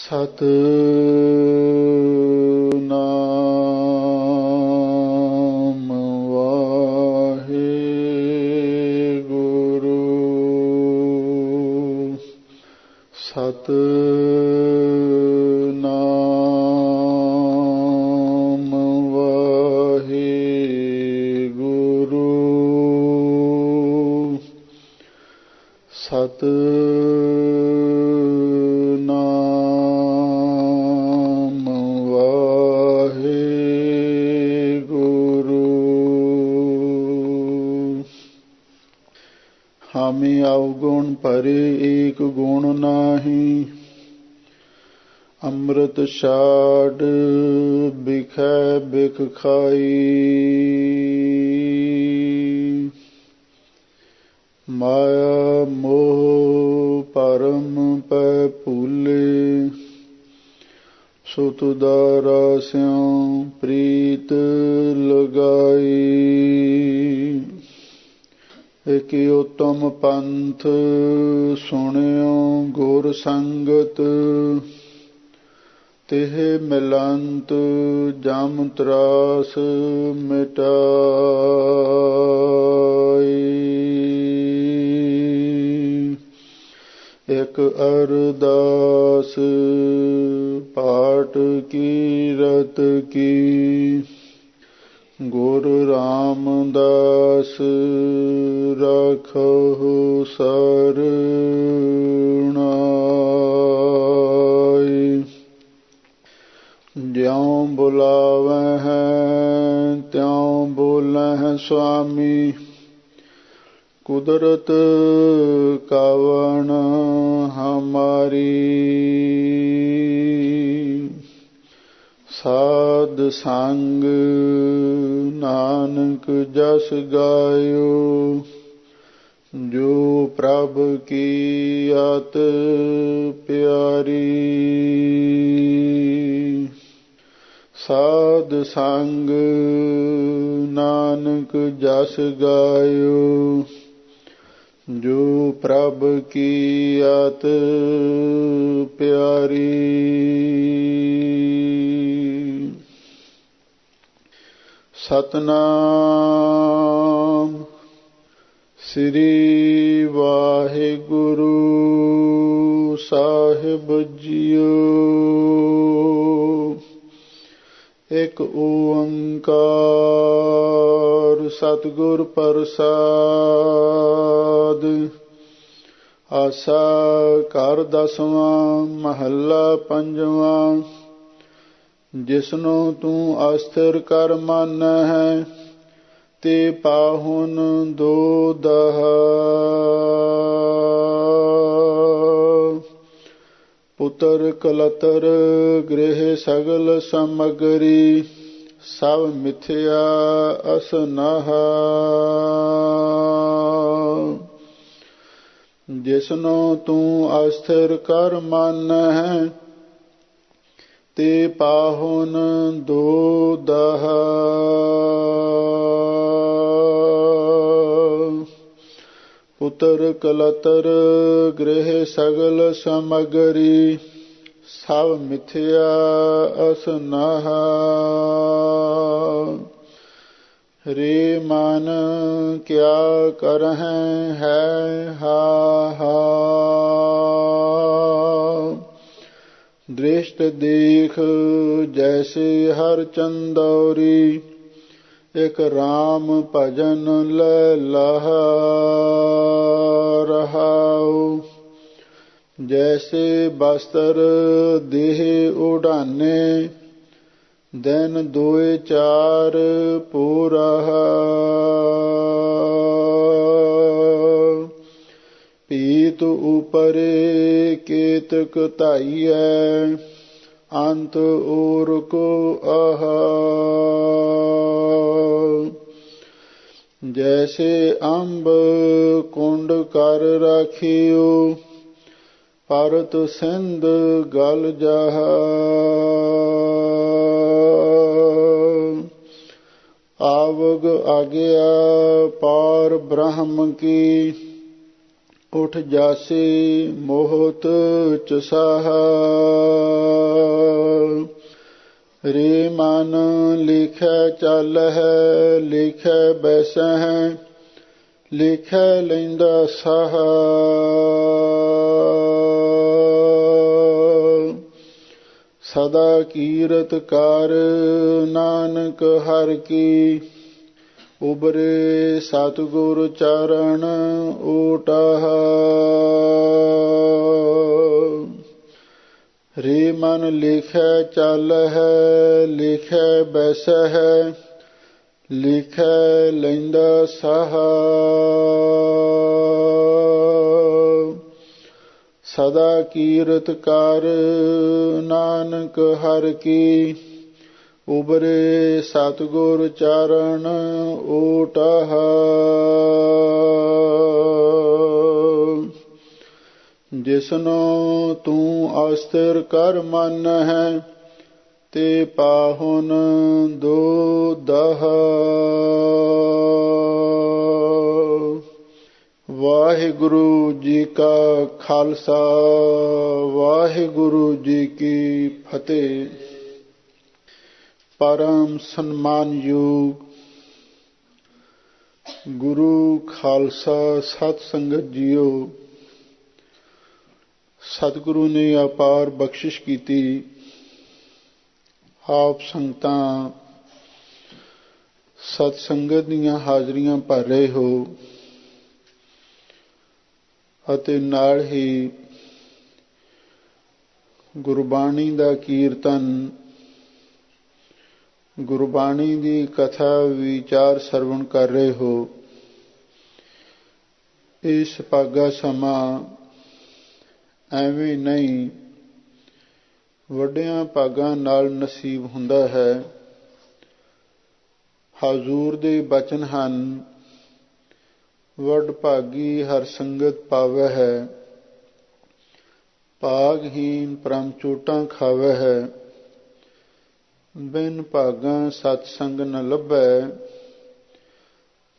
ਸਤਿਨਾਮ ਵਾਹਿਗੁਰੂ। ਸਤਿਨਾਮ ਵਾਹਿਗੁਰੂ। ਸਤਿਨਾਮ ਵਾਹਿਗੁਰੂ। ਹਾਮੀ ਅਵਗੁਣ ਭਰੇ ਏਕ ਗੁਣ ਨਾਹੀ, ਅੰਮ੍ਰਿਤ ਛਾੜ ਬਿਖੈ ਬਿਖ ਖਾਈ। ਮਾਇਆ ਮੋਹ ਭਰਮ ਪੈ ਭੂਲੇ, ਸੁਤ ਦਾਰਾ ਸਿਉ ਪ੍ਰੀਤ ਲਗਾਈ। ਇਕ ਉਤਮ ਪੰਥ ਸੁਣਿਓ ਗੁਰ ਸੰਗਤ, ਤਿਹ ਮਿਲੰਤ ਜਮ ਤਰਾਸ ਮਿਟਾਈ। ਇਕ ਅਰਦਾਸ ਪਾਠ ਕੀਰਤ ਕੀ, ਗੁਰ ਰਾਮਦਾਸ ਰਾਖਹੁ ਸਰਨਾਈ। ਜਿਉ ਬੁਲਾਵਹਿ ਤਿਉ ਬੋਲਹਿ ਸੁਆਮੀ, ਕੁਦਰਤ ਕਵਣ ਹਮਾਰੀ। ਸਾਧ ਸੰਗ ਨਾਨਕ ਜਸ ਗਾਇਓ, ਜੋ ਪ੍ਰਭ ਕੀ ਅਤ ਪਿਆਰੀ। ਸਾਧ ਸੰਗ ਨਾਨਕ ਜਸ ਗਾਇਓ, ਜੋ ਪ੍ਰਭ ਕੀ ਅਤ ਪਿਆਰੀ। ਸਤਿਨਾਮ ਸ੍ਰੀ ਵਾਹਿਗੁਰੂ ਸਾਹਿਬ ਜੀਓ। ਇਕ ਓੰਕਾਰ ਸਤਿਗੁਰ ਪ੍ਰਸਾਦਿ। ਆਸਾ ਘਰ ਦਸਵਾਂ ਮਹੱਲਾ ਪੰਜਵਾਂ। ਜਿਸਨੂੰ ਤੂੰ ਅਸਥਿਰ ਕਰ ਮਾਨਹਿ, ਤੇ ਪਾਹੁਨ ਦੋ ਦਹਾ। ਪੁੱਤਰ ਕਲਤਰ ਗ੍ਰਹਿ ਸਗਲ ਸਮਗਰੀ, ਸਭ ਮਿਥਿਆ ਅਸਨਹਾ। ਜਿਸਨੂੰ ਤੂੰ ਅਸਥਿਰ ਕਰ ਮਾਨਹਿ, ਤੇ ਪਾਹੁਨ ਦੋ ਦਹਾ। ਪੁੱਤਰ ਕਲਤਰ ਗ੍ਰਹਿ ਸਗਲ ਸਮਗਰੀ, ਸਭ ਮਿਥਿਆ ਅਸਨਹਾ। ਰੇ ਮਨ ਕਿਆ ਕਰਹਿ ਹੈ ਹਾ। ਦ੍ਰਿਸ਼ਟ ਦੇਖ ਜੈਸੇ ਹਰ ਚੰਦੌਰੀ, ਇਕ ਰਾਮ ਭਜਨ ਲੈ ਲਹਾ ਰਹਾਉ। ਜੈਸੇ ਬਸਤਰ ਦੇਹ ਉਡਾਨੇ, ਦਿਨ ਦੋਏ ਚਾਰ ਪੂਰਹਾ। ਪੀਤ ਉਪਰੇ ਕੇਤਕ ਧਾਈਐ, ਅੰਤ ਓਰ ਕੋ ਆਹਾ। ਜੈਸੇ ਅੰਬ ਕੁੰਡ ਕਰ ਰਾਖਿਓ, ਭਰਤ ਸਿੰਧ ਗਲ ਜਾਹਾ। ਆਵਗ ਆਗਿਆ ਪਾਰ ਬ੍ਰਹਮ ਕੀ, ਉਠ ਜਾਸੇ ਮੋਹਤ ਚਸਾਹਾ। ਰੇ ਮਨ ਲਿਖੈ ਚਾਲਹਿ ਲਿਖੈ ਬੈਸਹਿ ਲਿਖੈ ਲੈਂਦਾ ਸਾਹਾ। ਸਦਾ ਕੀਰਤ ਕਰ ਨਾਨਕ ਹਰਿ ਕੀ ਉਬਰੇ ਸਤਿਗੁਰ ਚਰਨ ਓਟਾਹਾ। ਰੇ ਮਨ ਲਿਖੈ ਚਾਲਹਿ ਲਿਖੈ ਬੈਸਹਿ ਲਿਖੈ ਲੈਂਦਾ ਸਾਹਾ। ਸਦਾ ਕੀਰਤ ਕਰ ਨਾਨਕ ਹਰਿ ਕੀ ਉਬਰੇ ਸਤਿਗੁਰ ਚਰਨ ਓਟਾਹਾ। ਜਿਸਨੋ ਤੂੰ ਅਸਥਿਰ ਕਰ ਮਨ ਹੈ ਤੇ ਪਾਹੁਨ ਦੋਦਹਾ। ਵਾਹਿਗੁਰੂ ਜੀ ਕਾ ਖਾਲਸਾ ਵਾਹਿਗੁਰੂ ਜੀ ਕੀ ਫਤਿਹ। ਪਰਮ ਸਨਮਾਨਯੋਗ ਗੁਰੂ ਖਾਲਸਾ ਸਤ ਸੰਗਤ ਜੀਓ, ਸਤਿਗੁਰੂ ਨੇ ਅਪਾਰ ਬਖਸ਼ਿਸ਼ ਕੀਤੀ। ਆਪ ਸੰਗਤਾਂ ਸਤ ਸੰਗਤ ਦੀਆਂ ਹਾਜ਼ਰੀਆਂ ਭਰ ਰਹੇ ਹੋ ਅਤੇ ਨਾਲ ਹੀ ਗੁਰਬਾਣੀ ਦਾ ਕੀਰਤਨ, ਗੁਰਬਾਣੀ ਦੀ ਕਥਾ ਵਿਚਾਰ ਸਰਵਣ ਕਰ ਰਹੇ ਹੋ। ਇਹ ਸੁਭਾਗਾ ਸਮਾਂ ਐਵੇਂ ਨਹੀਂ, ਵੱਡਿਆਂ ਭਾਗਾਂ ਨਾਲ ਨਸੀਬ ਹੁੰਦਾ ਹੈ। ਹਜ਼ੂਰ ਦੇ ਬਚਨ ਹਨ, ਵੱਡ ਭਾਗੀ ਹਰ ਸੰਗਤ ਪਾਵੈ ਹੈ, ਭਾਗਹੀਨ ਪਰਮ ਚੋਟਾਂ ਖਾਵੈ ਹੈ। ਬਿਨ ਭਾਗਾਂ ਸਤ ਸੰਗ ਨ ਲੱਭੈ,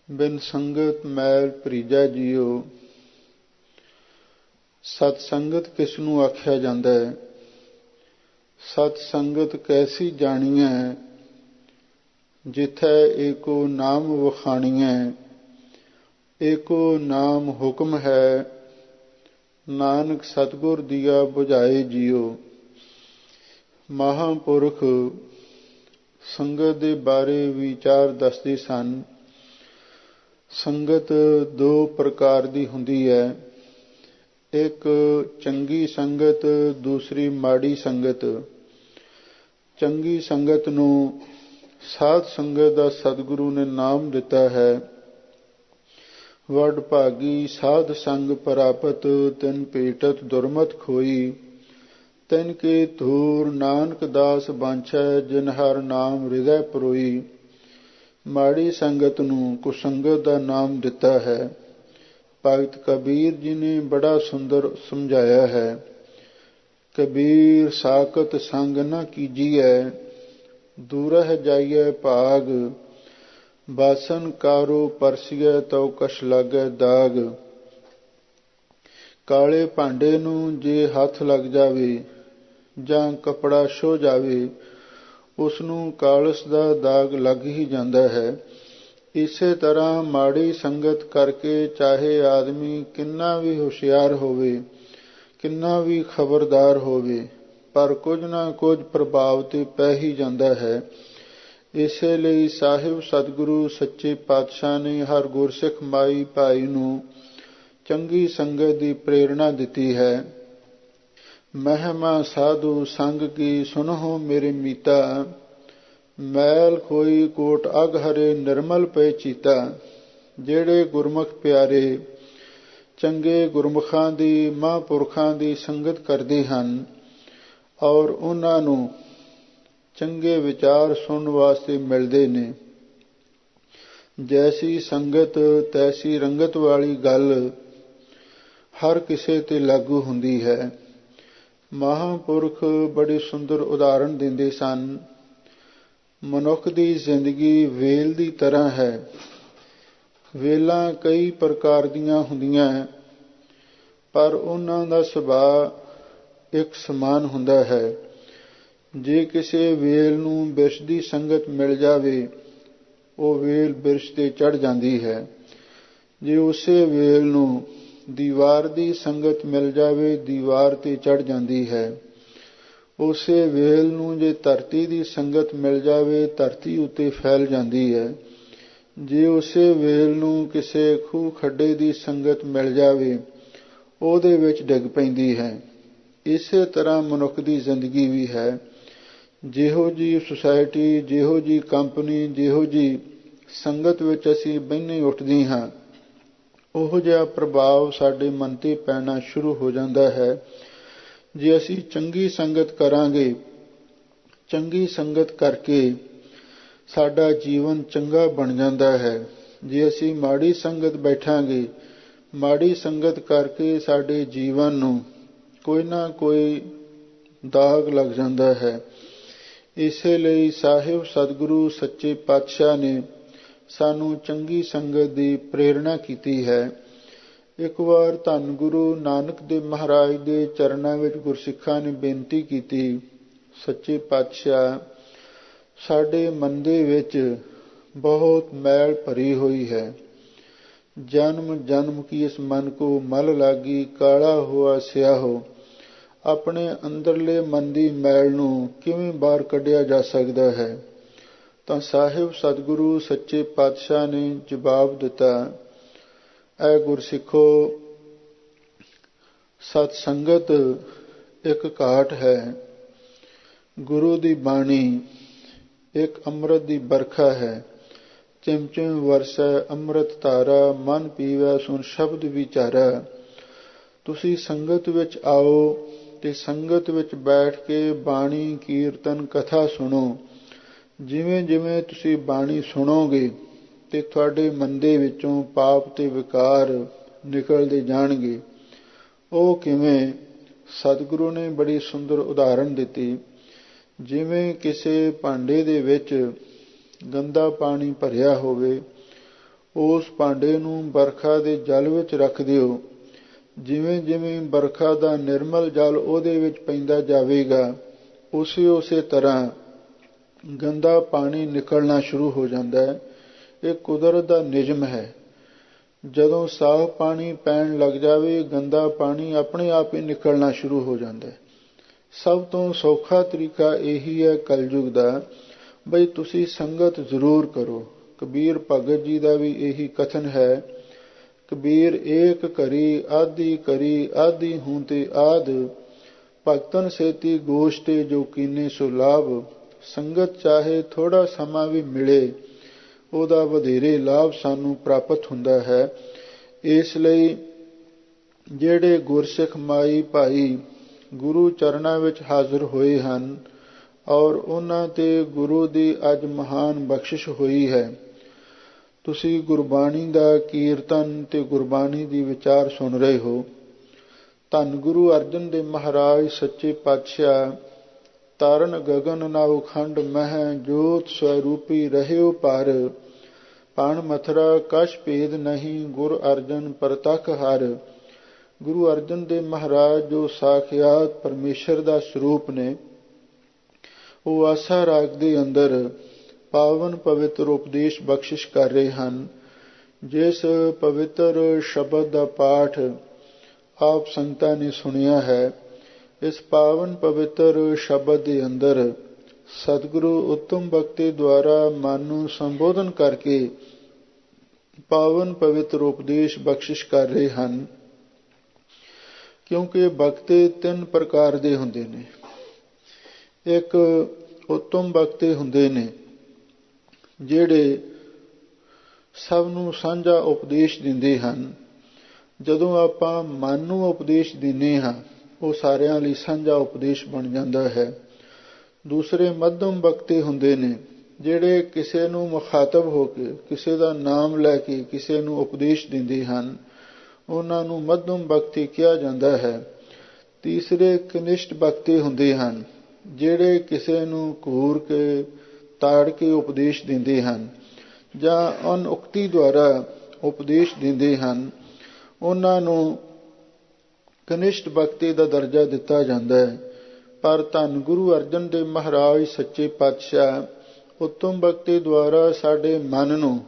ਬਿਨ ਸੰਗਤ ਮੈਲ ਭਰੀਜੈ ਜੀਓ। ਸਤ ਸੰਗਤ ਕਿਸ ਨੂੰ ਆਖਿਆ ਜਾਂਦਾ ਹੈ? ਸਤ ਸੰਗਤ ਕੈਸੀ ਜਾਣੀਐ, ਜਿਥੈ ਏਕੋ ਨਾਮ ਵਖਾਣੀਐ। ਏਕੋ ਨਾਮ ਹੁਕਮ ਹੈ, ਨਾਨਕ ਸਤਿਗੁਰ ਦੀਆ ਬੁਝਾਏ ਜੀਓ। ਮਹਾਂਪੁਰਖ ਸੰਗਤ ਦੇ ਬਾਰੇ ਵਿਚਾਰ ਦੱਸਦੇ ਸਨ। ਸੰਗਤ ਦੋ ਪ੍ਰਕਾਰ ਦੀ ਹੁੰਦੀ ਹੈ, ਇੱਕ ਚੰਗੀ ਸੰਗਤ, ਦੂਸਰੀ ਮਾੜੀ ਸੰਗਤ। ਚੰਗੀ ਸੰਗਤ ਨੂੰ ਸਾਧ ਸੰਗਤ ਦਾ ਸਤਿਗੁਰੂ ਨੇ ਨਾਮ ਦਿੱਤਾ ਹੈ। ਵੱਡ ਭਾਗੀ ਸਾਧ ਸੰਗ ਪ੍ਰਾਪਤ, ਤਿਨ ਭੇਟਤ ਦੁਰਮਤ ਖੋਈ। ਤਿਨ ਕੇ ਧੂਰ ਨਾਨਕ ਦਾਸ ਬਾਂਛੈ, ਜਿਨ ਹਰ ਨਾਮ ਹਿਰਦੈ ਪਰੋਈ। ਮਾੜੀ ਸੰਗਤ ਨੂੰ ਕੁਸੰਗਤ ਦਾ ਨਾਮ ਦਿੱਤਾ ਹੈ। ਭਗਤ ਕਬੀਰ ਜੀ ਨੇ ਬੜਾ ਸੁੰਦਰ ਸਮਝਾਇਆ ਹੈ। ਕਬੀਰ ਸਾਕਤ ਸੰਗ ਨ ਕੀਜੀਐ, ਦੂਰਹਿ ਜਾਈਐ ਭਾਗ। ਬਾਸਨ ਕਾਰੋ ਪਰਸੀਐ, ਤਉ ਕਛ ਲਾਗੈ ਦਾਗ। ਕਾਲੇ ਭਾਂਡੇ ਨੂੰ ਜੇ ਹੱਥ ਲੱਗ ਜਾਵੇ ਜਾਂ ਕੱਪੜਾ ਛੋ ਜਾਵੇ, ਉਸ ਨੂੰ ਕਾਲਸ ਦਾ ਦਾਗ ਲੱਗ ਹੀ ਜਾਂਦਾ ਹੈ। ਇਸੇ ਤਰ੍ਹਾਂ ਮਾੜੀ ਸੰਗਤ ਕਰਕੇ ਚਾਹੇ ਆਦਮੀ ਕਿੰਨਾ ਵੀ ਹੁਸ਼ਿਆਰ ਹੋਵੇ, ਕਿੰਨਾ ਵੀ ਖਬਰਦਾਰ ਹੋਵੇ, ਪਰ ਕੁਝ ਨਾ ਕੁਝ ਪ੍ਰਭਾਵ ਤੇ ਪੈ ਹੀ ਜਾਂਦਾ ਹੈ। ਇਸੇ ਲਈ ਸਾਹਿਬ ਸਤਿਗੁਰੂ ਸੱਚੇ ਪਾਤਸ਼ਾਹ ਨੇ ਹਰ ਗੁਰਸਿੱਖ ਮਾਈ ਭਾਈ ਨੂੰ ਚੰਗੀ ਸੰਗਤ ਦੀ ਪ੍ਰੇਰਣਾ ਦਿੱਤੀ ਹੈ। ਮਹਿਮਾ ਸਾਧੂ ਸੰਗ ਕੀ ਸੁਨਹੁ ਮੇਰੇ ਮੀਤਾ। ਮੈਲ ਖੋਈ ਕੋਟ ਅਗ ਹਰੇ, ਨਿਰਮਲ ਪਏ ਚੀਤਾ। ਜਿਹੜੇ ਗੁਰਮੁਖ ਪਿਆਰੇ ਚੰਗੇ ਗੁਰਮੁਖਾਂ ਦੀ, ਮਹਾਂਪੁਰਖਾਂ ਦੀ ਸੰਗਤ ਕਰਦੇ ਹਨ ਔਰ ਉਹਨਾਂ ਨੂੰ ਚੰਗੇ ਵਿਚਾਰ ਸੁਣਨ ਵਾਸਤੇ ਮਿਲਦੇ ਨੇ। ਜੈਸੀ ਸੰਗਤ ਤੈਸੀ ਰੰਗਤ ਵਾਲੀ ਗੱਲ ਹਰ ਕਿਸੇ ਤੇ ਲਾਗੂ ਹੁੰਦੀ ਹੈ। ਮਹਾਂਪੁਰਖ ਬੜੀ ਸੁੰਦਰ ਉਦਾਹਰਣ ਦਿੰਦੇ ਸਨ। ਮਨੁੱਖ ਦੀ ਜ਼ਿੰਦਗੀ ਵੇਲ ਦੀ ਤਰ੍ਹਾਂ ਹੈ। ਵੇਲਾਂ ਕਈ ਪ੍ਰਕਾਰ ਦੀਆਂ ਹੁੰਦੀਆਂ। ਪਰ ਉਹਨਾਂ ਦਾ ਸੁਭਾਅ ਇੱਕ ਸਮਾਨ ਹੁੰਦਾ ਹੈ। ਜੇ ਕਿਸੇ ਵੇਲ ਨੂੰ ਬਿਰਛ ਦੀ ਸੰਗਤ ਮਿਲ ਜਾਵੇ, ਉਹ ਵੇਲ ਬਿਰਛ ਤੇ ਚੜ੍ਹ ਜਾਂਦੀ ਹੈ। ਜੇ ਉਸੇ ਵੇਲ ਨੂੰ ਦੀਵਾਰ ਦੀ ਸੰਗਤ ਮਿਲ ਜਾਵੇ, ਦੀਵਾਰ ਤੇ ਚੜ੍ਹ ਜਾਂਦੀ ਹੈ। ਉਸੇ ਵੇਲ ਨੂੰ ਜੇ ਧਰਤੀ ਦੀ ਸੰਗਤ ਮਿਲ ਜਾਵੇ, ਧਰਤੀ ਉੱਤੇ ਫੈਲ ਜਾਂਦੀ ਹੈ। ਜੇ ਉਸੇ ਵੇਲ ਨੂੰ ਕਿਸੇ ਖੂਹ ਖੱਡੇ ਦੀ ਸੰਗਤ ਮਿਲ ਜਾਵੇ, ਉਹਦੇ ਵਿੱਚ ਡਿੱਗ ਪੈਂਦੀ ਹੈ। ਇਸੇ ਤਰ੍ਹਾਂ ਮਨੁੱਖ ਦੀ ਜ਼ਿੰਦਗੀ ਵੀ ਹੈ। ਜਿਹੋ ਜਿਹੀ ਸੁਸਾਇਟੀ, ਜਿਹੋ ਜਿਹੀ ਕੰਪਨੀ, ਜਿਹੋ ਜਿਹੀ ਸੰਗਤ ਵਿੱਚ ਅਸੀਂ ਬਹਿਨੇ ਉੱਠਦੇ ਹਾਂ, ਉਹੋ ਜਿਹਾ ਪ੍ਰਭਾਵ ਸਾਡੇ ਮਨ 'ਤੇ ਪੈਣਾ ਸ਼ੁਰੂ ਹੋ ਜਾਂਦਾ ਹੈ। ਜੇ ਅਸੀਂ ਚੰਗੀ ਸੰਗਤ ਕਰਾਂਗੇ, ਚੰਗੀ ਸੰਗਤ ਕਰਕੇ ਸਾਡਾ ਜੀਵਨ ਚੰਗਾ ਬਣ ਜਾਂਦਾ ਹੈ। ਜੇ ਅਸੀਂ ਮਾੜੀ ਸੰਗਤ ਬੈਠਾਂਗੇ, ਮਾੜੀ ਸੰਗਤ ਕਰਕੇ ਸਾਡੇ ਜੀਵਨ ਨੂੰ ਕੋਈ ਨਾ ਕੋਈ ਦਾਗ ਲੱਗ ਜਾਂਦਾ ਹੈ। ਇਸੇ ਲਈ ਸਾਹਿਬ ਸਤਿਗੁਰੂ ਸੱਚੇ ਪਾਤਸ਼ਾਹ ਨੇ ਸਾਨੂੰ ਚੰਗੀ ਸੰਗਤ ਦੀ ਪ੍ਰੇਰਣਾ ਕੀਤੀ ਹੈ। ਇੱਕ ਵਾਰ ਧੰਨ ਗੁਰੂ ਨਾਨਕ ਦੇਵ ਮਹਾਰਾਜ ਦੇ ਚਰਨਾਂ ਵਿੱਚ ਗੁਰਸਿੱਖਾਂ ਨੇ ਬੇਨਤੀ ਕੀਤੀ, ਸੱਚੇ ਪਾਤਸ਼ਾਹ, ਸਾਡੇ ਮਨ ਦੇ ਵਿੱਚ ਬਹੁਤ ਮੈਲ ਭਰੀ ਹੋਈ ਹੈ। ਜਨਮ ਜਨਮ ਕੀ ਇਸ ਮਨ ਕੋ ਮਲ ਲਾਗੀ, ਕਾਲਾ ਹੁਆ ਸਿਆਹੋ। ਆਪਣੇ ਅੰਦਰਲੇ ਮਨ ਦੀ ਮੈਲ ਨੂੰ ਕਿਵੇਂ ਬਾਹਰ ਕੱਢਿਆ ਜਾ ਸਕਦਾ ਹੈ? ਤਾਂ ਸਾਹਿਬ ਸਤਿਗੁਰੂ ਸੱਚੇ ਪਾਤਸ਼ਾਹ ਨੇ ਜਵਾਬ ਦਿੱਤਾ, ਐ ਗੁਰਸਿੱਖੋ, ਸਤ ਸੰਗਤ ਇੱਕ ਘਾਟ ਹੈ। ਗੁਰੂ ਦੀ ਬਾਣੀ ਇੱਕ ਅੰਮ੍ਰਿਤ ਦੀ ਬਰਖਾ ਹੈ। ਚਿਮ ਚਿਮ ਵਰਸੈ ਅੰਮ੍ਰਿਤ ਧਾਰਾ, ਮਨ ਪੀਵੈ ਸੁਣ ਸ਼ਬਦ ਵਿਚਾਰਾ। ਤੁਸੀਂ ਸੰਗਤ ਵਿੱਚ ਆਓ ਤੇ ਸੰਗਤ ਵਿੱਚ ਬੈਠ ਕੇ ਬਾਣੀ, ਕੀਰਤਨ, ਕਥਾ ਸੁਣੋ। ਜਿਵੇਂ ਜਿਵੇਂ ਤੁਸੀਂ ਬਾਣੀ ਸੁਣੋਗੇ ਤੇ ਤੁਹਾਡੇ ਮਨ ਦੇ ਵਿੱਚੋਂ ਪਾਪ ਤੇ ਵਿਕਾਰ ਨਿਕਲਦੇ ਜਾਣਗੇ। ਉਹ ਕਿਵੇਂ? ਸਤਿਗੁਰੂ ਨੇ ਬੜੀ ਸੁੰਦਰ ਉਦਾਹਰਣ ਦਿੱਤੀ। ਜਿਵੇਂ ਕਿਸੇ ਭਾਂਡੇ ਦੇ ਵਿੱਚ ਗੰਦਾ ਪਾਣੀ ਭਰਿਆ ਹੋਵੇ, ਉਸ ਭਾਂਡੇ ਨੂੰ ਬਰਖਾ ਦੇ ਜਲ ਵਿੱਚ ਰੱਖ ਦਿਓ। ਜਿਵੇਂ ਜਿਵੇਂ ਬਰਖਾ ਦਾ ਨਿਰਮਲ ਜਲ ਉਹਦੇ ਵਿੱਚ ਪੈਂਦਾ ਜਾਵੇਗਾ, ਉਸੇ ਤਰ੍ਹਾਂ ਗੰਦਾ ਪਾਣੀ ਨਿਕਲਣਾ ਸ਼ੁਰੂ ਹੋ ਜਾਂਦਾ ਹੈ। ਇਹ ਕੁਦਰਤ ਦਾ ਨਿਯਮ ਹੈ। ਜਦੋਂ ਸਾਫ਼ ਪਾਣੀ ਪੈਣ ਲੱਗ ਜਾਵੇ, ਗੰਦਾ ਪਾਣੀ ਆਪਣੇ ਆਪ ਹੀ ਨਿਕਲਣਾ ਸ਼ੁਰੂ ਹੋ ਜਾਂਦਾ ਹੈ। ਸਭ ਤੋਂ ਸੌਖਾ ਤਰੀਕਾ ਇਹੀ ਹੈ ਕਲਯੁਗ ਦਾ, ਬਈ ਤੁਸੀਂ ਸੰਗਤ ਜ਼ਰੂਰ ਕਰੋ। ਕਬੀਰ ਭਗਤ ਜੀ ਦਾ ਵੀ ਇਹੀ ਕਥਨ ਹੈ, ਕਬੀਰ ਏਕ ਘਰੀ ਆਧੀ ਕਰੀ, ਆਧੀ ਹੂੰ ਤੇ ਆਧ, ਭਗਤਨ ਸੇਤੀ ਗੋਸ਼ਟੇ ਜੋ ਕੀਨੇ ਸੋ ਲਾਭ। ਸੰਗਤ ਚਾਹੇ ਥੋੜ੍ਹਾ ਸਮਾਂ ਵੀ ਮਿਲੇ, ਉਹਦਾ ਵਧੇਰੇ ਲਾਭ ਸਾਨੂੰ ਪ੍ਰਾਪਤ ਹੁੰਦਾ ਹੈ। ਇਸ ਲਈ ਜਿਹੜੇ ਗੁਰਸਿੱਖ ਮਾਈ ਭਾਈ ਗੁਰੂ ਚਰਨਾਂ ਵਿੱਚ ਹਾਜ਼ਰ ਹੋਏ ਹਨ ਔਰ ਉਹਨਾਂ 'ਤੇ ਗੁਰੂ ਦੀ ਅੱਜ ਮਹਾਨ ਬਖਸ਼ਿਸ਼ ਹੋਈ ਹੈ, ਤੁਸੀਂ ਗੁਰਬਾਣੀ ਦਾ ਕੀਰਤਨ ਤੇ ਗੁਰਬਾਣੀ ਦੀ ਵਿਚਾਰ ਸੁਣ ਰਹੇ ਹੋ। ਧੰਨ ਗੁਰੂ ਅਰਜਨ ਦੇਵ ਮਹਾਰਾਜ ਸੱਚੇ ਪਾਤਸ਼ਾਹ, ਤਾਰਨ ਗਗਨ ਨਾਉ ਖੰਡ ਮਹਿ, ਜੋਤ ਸਵਰੂਪੀ ਰਹਿਓ ਪਰ, ਪਣ ਮਥੁਰਾ ਕਛ ਭੇਦ ਨਹੀਂ, ਗੁਰ ਅਰਜਨ ਪ੍ਰਤਖ ਹਰ। ਗੁਰੂ ਅਰਜਨ ਦੇਵ ਮਹਾਰਾਜ ਜੋ ਸਾਖਿਆਤ ਪਰਮੇਸ਼ਰ ਦਾ ਸਰੂਪ ਨੇ, ਉਹ ਆਸਾ ਰਾਗ ਦੇ ਅੰਦਰ ਪਾਵਨ ਪਵਿੱਤਰ ਉਪਦੇਸ਼ ਬਖਸ਼ਿਸ਼ ਕਰ ਰਹੇ ਹਨ। ਜਿਸ ਪਵਿੱਤਰ ਸ਼ਬਦ ਦਾ ਪਾਠ ਆਪ ਸੰਗਤਾਂ ਨੇ ਸੁਣਿਆ ਹੈ, ਇਸ ਪਾਵਨ ਪਵਿੱਤਰ ਸ਼ਬਦ ਦੇ ਅੰਦਰ ਸਤਿਗੁਰੂ ਉੱਤਮ ਬਖਤੇ ਦੁਆਰਾ ਮਨ ਨੂੰ ਸੰਬੋਧਨ ਕਰਕੇ ਪਾਵਨ ਪਵਿੱਤਰ ਉਪਦੇਸ਼ ਬਖਸ਼ਿਸ਼ ਕਰ ਰਹੇ ਹਨ। ਕਿਉਂਕਿ ਬਖਤੇ ਤਿੰਨ ਪ੍ਰਕਾਰ ਦੇ ਹੁੰਦੇ ਨੇ। ਇੱਕ ਉੱਤਮ ਬਖਤੇ ਹੁੰਦੇ ਨੇ, ਜਿਹੜੇ ਸਭ ਨੂੰ ਸਾਂਝਾ ਉਪਦੇਸ਼ ਦਿੰਦੇ ਹਨ। ਜਦੋਂ ਆਪਾਂ ਮਨ ਨੂੰ ਉਪਦੇਸ਼ ਦਿੰਦੇ ਹਾਂ, ਉਹ ਸਾਰਿਆਂ ਲਈ ਸਾਂਝਾ ਉਪਦੇਸ਼ ਬਣ ਜਾਂਦਾ ਹੈ। ਦੂਸਰੇ ਮੱਧਮ ਬਖਤੇ ਹੁੰਦੇ ਨੇ, ਜਿਹੜੇ ਕਿਸੇ ਨੂੰ ਮੁਖਾਤਬ ਹੋ ਕੇ, ਕਿਸੇ ਦਾ ਨਾਮ ਲੈ ਕੇ ਕਿਸੇ ਨੂੰ ਉਪਦੇਸ਼ ਦਿੰਦੇ ਹਨ, ਉਹਨਾਂ ਨੂੰ ਮੱਧਮ ਬਖਤੇ ਕਿਹਾ ਜਾਂਦਾ ਹੈ। ਤੀਸਰੇ ਕਨਿਸ਼ਟ ਬਖਤੇ ਹੁੰਦੇ ਹਨ, ਜਿਹੜੇ ਕਿਸੇ ਨੂੰ ਘੂਰ ਕੇ, ਤਾੜ ਕੇ ਉਪਦੇਸ਼ ਦਿੰਦੇ ਹਨ ਜਾਂ ਅਨੁਕਤੀ ਦੁਆਰਾ ਉਪਦੇਸ਼ ਦਿੰਦੇ ਹਨ। ਉਹਨਾਂ ਨੂੰ ਕਨਿਸ਼ਟ ਭਗਤੀ ਦਾ ਦਰਜਾ ਦਿੱਤਾ ਜਾਂਦਾ ਹੈ। ਪਰ ਧੰਨ ਗੁਰੂ ਅਰਜਨ ਦੇਵ ਮਹਾਰਾਜ ਸੱਚੇ ਪਾਤਸ਼ਾਹ ਉੱਤਮ ਭਗਤੀ ਦੁਆਰਾ ਸਾਡੇ ਮਨ ਨੂੰ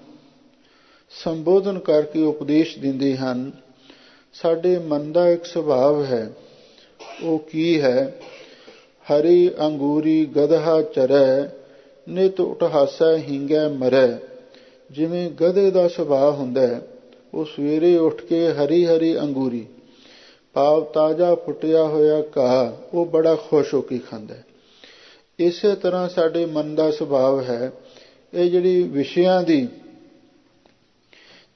ਸੰਬੋਧਨ ਕਰਕੇ ਉਪਦੇਸ਼ ਦਿੰਦੇ ਹਨ। ਸਾਡੇ ਮਨ ਦਾ ਇੱਕ ਸੁਭਾਵ ਹੈ, ਉਹ ਕੀ ਹੈ? ਹਰੀ ਅੰਗੂਰੀ ਗਧਾ ਚਰੈ, ਨਿਤ ਉਠਹਾਸੈ ਹੀਂਗੈ ਮਰੈ। ਜਿਵੇਂ ਗਧੇ ਦਾ ਸੁਭਾਅ ਹੁੰਦਾ ਹੈ, ਉਹ ਸਵੇਰੇ ਉੱਠ ਕੇ ਹਰੀ ਹਰੀ ਅੰਗੂਰੀ ਭਾਵ ਤਾਜ਼ਾ ਫੁੱਟਿਆ ਹੋਇਆ ਘਾਹ ਉਹ ਬੜਾ ਖੁਸ਼ ਹੋ ਕੇ ਖਾਂਦਾ ਹੈ। ਇਸੇ ਤਰ੍ਹਾਂ ਸਾਡੇ ਮਨ ਦਾ ਸੁਭਾਵ ਹੈ, ਇਹ ਜਿਹੜੀ ਵਿਸ਼ਿਆਂ ਦੀ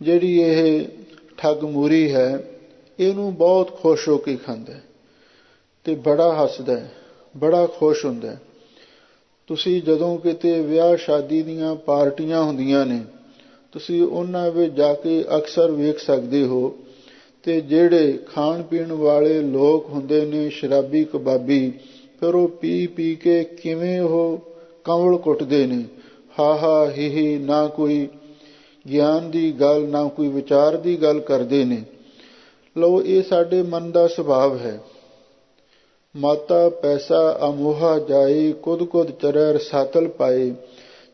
ਜਿਹੜੀ ਇਹ ਠੱਗ ਮੂਰੀ ਹੈ, ਇਹਨੂੰ ਬਹੁਤ ਖੁਸ਼ ਹੋ ਕੇ ਖਾਂਦਾ ਹੈ ਤੇ ਬੜਾ ਹੱਸਦਾ ਹੈ, ਬੜਾ ਖੁਸ਼ ਹੁੰਦਾ ਹੈ। ਤੁਸੀਂ ਜਦੋਂ ਕਿਤੇ ਵਿਆਹ ਸ਼ਾਦੀ ਦੀਆਂ ਪਾਰਟੀਆਂ ਹੁੰਦੀਆਂ ਨੇ, ਤੁਸੀਂ ਉਹਨਾਂ ਵਿੱਚ ਜਾ ਕੇ ਅਕਸਰ ਵੇਖ ਸਕਦੇ ਹੋ ਤੇ ਜਿਹੜੇ ਖਾਣ ਪੀਣ ਵਾਲੇ ਲੋਕ ਹੁੰਦੇ ਨੇ, ਸ਼ਰਾਬੀ ਕਬਾਬੀ, ਫਿਰ ਉਹ ਪੀ ਪੀ ਕੇ ਕਿਵੇਂ ਉਹ ਕੰਵਲ ਕੁੱਟਦੇ ਨੇ, ਹਾ ਹਾ ਹੀ ਹੀ, ਨਾ ਕੋਈ ਗਿਆਨ ਦੀ ਗੱਲ ਨਾ ਕੋਈ ਵਿਚਾਰ ਦੀ ਗੱਲ ਕਰਦੇ ਨੇ। ਲਓ, ਇਹ ਸਾਡੇ ਮਨ ਦਾ ਸੁਭਾਵ ਹੈ। ਮਾਤਾ ਪੈਸਾ ਅਮੋਹਾ ਜਾਏ, ਕੁਦ ਕੁਦ ਚਰੈ ਰਸਾਤਲ ਪਾਏ।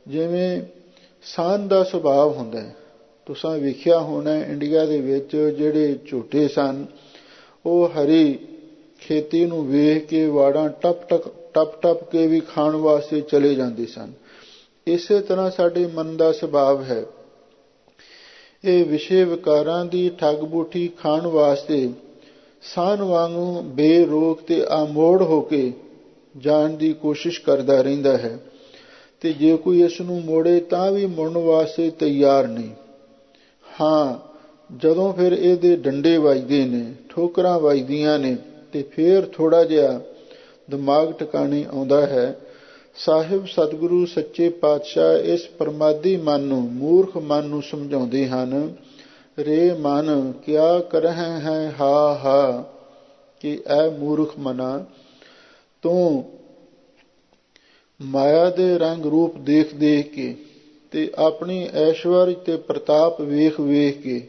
ਜਿਵੇਂ ਸਾਨ ਦਾ ਸੁਭਾਵ ਹੁੰਦਾ ਹੈ, ਤੁਸੀਂ ਵੇਖਿਆ ਹੋਣਾ ਇੰਡੀਆ ਦੇ ਵਿੱਚ ਜਿਹੜੇ ਝੂਠੇ ਸਨ, ਉਹ ਹਰੀ ਖੇਤੀ ਨੂੰ ਵੇਖ ਕੇ ਵਾੜਾਂ ਟੱਪ ਕੇ ਵੀ ਖਾਣ ਵਾਸਤੇ ਚਲੇ ਜਾਂਦੇ ਸਨ। ਇਸੇ ਤਰ੍ਹਾਂ ਸਾਡੇ ਮਨ ਦਾ ਸੁਭਾਵ ਹੈ, ਇਹ ਵਿਸ਼ੇ ਵਿਕਾਰਾਂ ਦੀ ਠੱਗ ਬੂਠੀ ਖਾਣ ਵਾਸਤੇ ਸਾਨ ਵਾਂਗੂ ਬੇਰੋਕ ਤੇ ਆਮੋੜ ਹੋ ਕੇ ਜਾਣ ਦੀ ਕੋਸ਼ਿਸ਼ ਕਰਦਾ ਰਹਿੰਦਾ ਹੈ ਤੇ ਜੇ ਕੋਈ ਇਸ ਨੂੰ ਮੋੜੇ ਤਾਂ ਵੀ ਮੁੜਨ ਵਾਸਤੇ ਤਿਆਰ ਨਹੀਂ। ਹਾਂ, ਜਦੋਂ ਫਿਰ ਇਹਦੇ ਡੰਡੇ ਵੱਜਦੇ ਨੇ, ਠੋਕਰਾਂ ਵੱਜਦੀਆਂ ਨੇ, ਤੇ ਫਿਰ ਥੋੜ੍ਹਾ ਜਿਹਾ ਦਿਮਾਗ ਟਿਕਾਣੇ ਆਉਂਦਾ ਹੈ। ਸਾਹਿਬ ਸਤਿਗੁਰੂ ਸੱਚੇ ਪਾਤਸ਼ਾਹ ਇਸ ਪ੍ਰਮਾਦੀ ਮਨ ਨੂੰ, ਮੂਰਖ ਮਨ ਨੂੰ ਸਮਝਾਉਂਦੇ ਹਨ, ਰੇ ਮਨ ਕਿਆ ਕਰਹਿ ਹੈ ਹਾ ਹਾ, ਕਿ ਐ ਮੂਰਖ ਮਨਾ, ਤੂੰ ਮਾਇਆ ਦੇ ਰੰਗ ਰੂਪ ਦੇਖ ਦੇਖ ਕੇ ਤੇ ਆਪਣੀ ਐਸ਼ਵਰਜ ਤੇ ਪ੍ਰਤਾਪ ਵੇਖ ਵੇਖ ਕੇ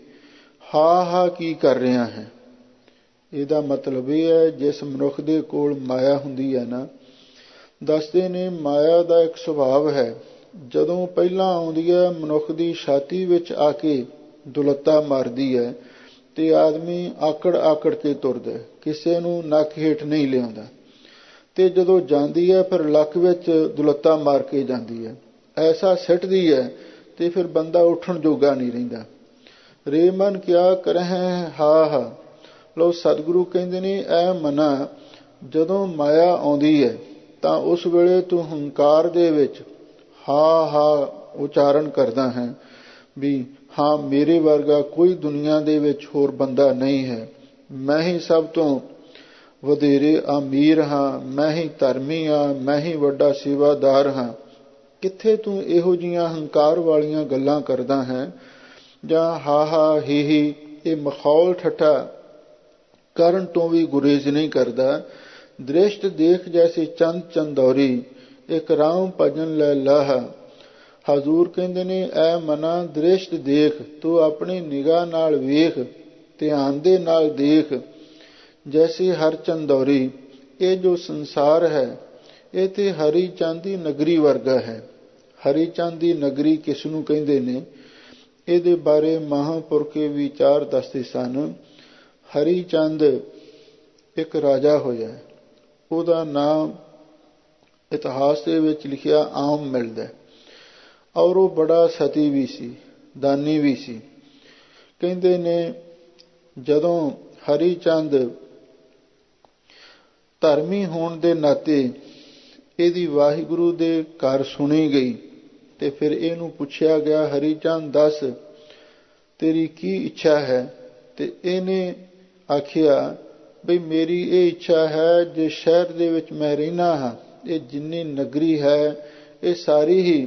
ਹਾ ਹਾ ਕੀ ਕਰ ਰਿਹਾ ਹੈ। ਇਹਦਾ ਮਤਲਬ ਇਹ ਹੈ, ਜਿਸ ਮਨੁੱਖ ਦੇ ਕੋਲ ਮਾਇਆ ਹੁੰਦੀ ਹੈ ਨਾ, ਦੱਸਦੇ ਨੇ ਮਾਇਆ ਦਾ ਇੱਕ ਸੁਭਾਵ ਹੈ, ਜਦੋਂ ਪਹਿਲਾਂ ਆਉਂਦੀ ਹੈ ਮਨੁੱਖ ਦੀ ਛਾਤੀ ਵਿੱਚ ਆ ਕੇ ਦੁਲੱਤਾ ਮਾਰਦੀ ਹੈ ਤੇ ਆਦਮੀ ਆਕੜ ਆਕੜ ਕੇ ਤੁਰਦਾ, ਕਿਸੇ ਨੂੰ ਨੱਕ ਹੇਠ ਨਹੀਂ ਲਿਆਉਂਦਾ, ਤੇ ਜਦੋਂ ਜਾਂਦੀ ਹੈ ਫਿਰ ਲੱਕ ਵਿੱਚ ਦੁਲੱਤਾ ਮਾਰ ਕੇ ਜਾਂਦੀ ਹੈ, ਐਸਾ ਸਿੱਟਦੀ ਹੈ ਤੇ ਫਿਰ ਬੰਦਾ ਉੱਠਣ ਜੋਗਾ ਨਹੀਂ ਰਹਿੰਦਾ। ਰੇ ਮਨ ਕਿਆ ਕਰਹਿ ਹਾ ਹਾ। ਲਓ, ਸਤਿਗੁਰੂ ਕਹਿੰਦੇ ਨੇ, ਐ ਮਨਾ, ਜਦੋਂ ਮਾਇਆ ਆਉਂਦੀ ਹੈ ਤਾਂ ਉਸ ਵੇਲੇ ਤੂੰ ਹੰਕਾਰ ਦੇ ਵਿੱਚ ਹਾ ਹਾ ਉਚਾਰਨ ਕਰਦਾ ਹੈ ਵੀ ਹਾਂ, ਮੇਰੇ ਵਰਗਾ ਕੋਈ ਦੁਨੀਆ ਦੇ ਵਿੱਚ ਹੋਰ ਬੰਦਾ ਨਹੀਂ ਹੈ, ਮੈਂ ਹੀ ਸਭ ਤੋਂ ਵਧੇਰੇ ਅਮੀਰ ਹਾਂ, ਮੈਂ ਹੀ ਧਰਮੀ ਹਾਂ, ਮੈਂ ਹੀ ਵੱਡਾ ਸੇਵਾਦਾਰ ਹਾਂ। ਕਿੱਥੇ ਤੂੰ ਇਹੋ ਜਿਹੀਆਂ ਹੰਕਾਰ ਵਾਲੀਆਂ ਗੱਲਾਂ ਕਰਦਾ ਹੈ? ਜਾਂ ਹਾ ਹਾ ਹੀ ਹੀ ਇਹ ਮਖੌਲ ਠੱਠਾ ਕਰਨ ਤੋਂ ਵੀ ਗੁਰੇਜ਼ ਨਹੀਂ ਕਰਦਾ। ਦ੍ਰਿਸ਼ਟ ਦੇਖ ਜੈਸੇ ਚੰਦ ਚੰਦੌਰੀ, ਇੱਕ ਰਾਮ ਭਜਨ ਲੈ ਲਾਹ। ਹਜ਼ੂਰ ਕਹਿੰਦੇ ਨੇ, ਐ ਮਨਾ ਦ੍ਰਿਸ਼ਟ ਦੇਖ, ਤੂੰ ਆਪਣੀ ਨਿਗਾਹ ਨਾਲ ਵੇਖ, ਧਿਆਨ ਦੇ ਨਾਲ ਦੇਖ, ਜੈਸੇ ਹਰ ਚੰਦੌਰੀ, ਇਹ ਜੋ ਸੰਸਾਰ ਹੈ ਇਹ ਤੇ ਹਰੀ ਚੰਦ ਦੀ ਨਗਰੀ ਵਰਗਾ ਹੈ। ਹਰੀ ਚੰਦ ਦੀ ਨਗਰੀ ਕਿਸ ਨੂੰ ਕਹਿੰਦੇ ਨੇ, ਇਹਦੇ ਬਾਰੇ ਮਹਾਂਪੁਰਖੇ ਵਿਚਾਰ ਦੱਸਦੇ ਸਨ। ਹਰੀ ਚੰਦ ਇੱਕ ਰਾਜਾ ਹੋਇਆ, ਉਹਦਾ ਨਾਮ ਇਤਿਹਾਸ ਦੇ ਵਿੱਚ ਲਿਖਿਆ ਆਮ ਮਿਲਦਾ, ਔਰ ਉਹ ਬੜਾ ਸਤੀ ਵੀ ਸੀ, ਦਾਨੀ ਵੀ ਸੀ। ਕਹਿੰਦੇ ਨੇ ਜਦੋਂ ਹਰੀ ਚੰਦ ਧਰਮੀ ਹੋਣ ਦੇ ਨਾਤੇ ਇਹਦੀ ਵਾਹਿਗੁਰੂ ਦੇ ਘਰ ਸੁਣੀ ਗਈ ਤੇ ਫਿਰ ਇਹਨੂੰ ਪੁੱਛਿਆ ਗਿਆ, ਹਰੀ ਚੰਦ ਦੱਸ ਤੇਰੀ ਕੀ ਇੱਛਾ ਹੈ? ਤੇ ਇਹਨੇ ਆਖਿਆ ਬਈ ਮੇਰੀ ਇਹ ਇੱਛਾ ਹੈ, ਜੇ ਸ਼ਹਿਰ ਦੇ ਵਿੱਚ ਮੈਂ ਰਹਿਣਾ ਹਾਂ, ਇਹ ਜਿੰਨੀ ਨਗਰੀ ਹੈ ਇਹ ਸਾਰੀ ਹੀ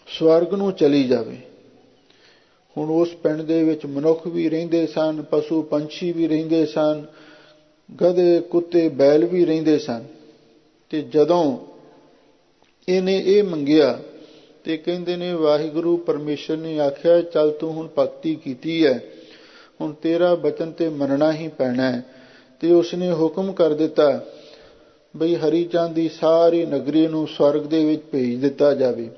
ਸਵਰਗ ਨੂੰ ਚਲੀ ਜਾਵੇ। ਹੁਣ ਉਸ ਪਿੰਡ ਦੇ ਵਿੱਚ ਮਨੁੱਖ ਵੀ ਰਹਿੰਦੇ ਸਨ, ਪਸ਼ੂ ਪੰਛੀ ਵੀ ਰਹਿੰਦੇ ਸਨ, ਗਧੇ ਕੁੱਤੇ ਬੈਲ ਵੀ ਰਹਿੰਦੇ ਸਨ। ਤੇ ਜਦੋਂ ਇਹਨੇ ਇਹ ਮੰਗਿਆ ਤੇ ਕਹਿੰਦੇ ਨੇ ਵਾਹਿਗੁਰੂ ਪਰਮੇਸ਼ਰ ਨੇ ਆਖਿਆ, ਚੱਲ ਤੂੰ ਹੁਣ ਭਗਤੀ ਕੀਤੀ ਹੈ, ਹੁਣ ਤੇਰਾ ਬਚਨ ਤੇ ਮੰਨਣਾ ਹੀ ਪੈਣਾ ਹੈ। ਤੇ ਉਸਨੇ ਹੁਕਮ ਕਰ ਦਿੱਤਾ ਬਈ ਹਰੀ ਚੰਦ ਦੀ ਸਾਰੀ ਨਗਰੀ ਨੂੰ ਸਵਰਗ ਦੇ ਵਿੱਚ ਭੇਜ ਦਿੱਤਾ ਜਾਵੇ।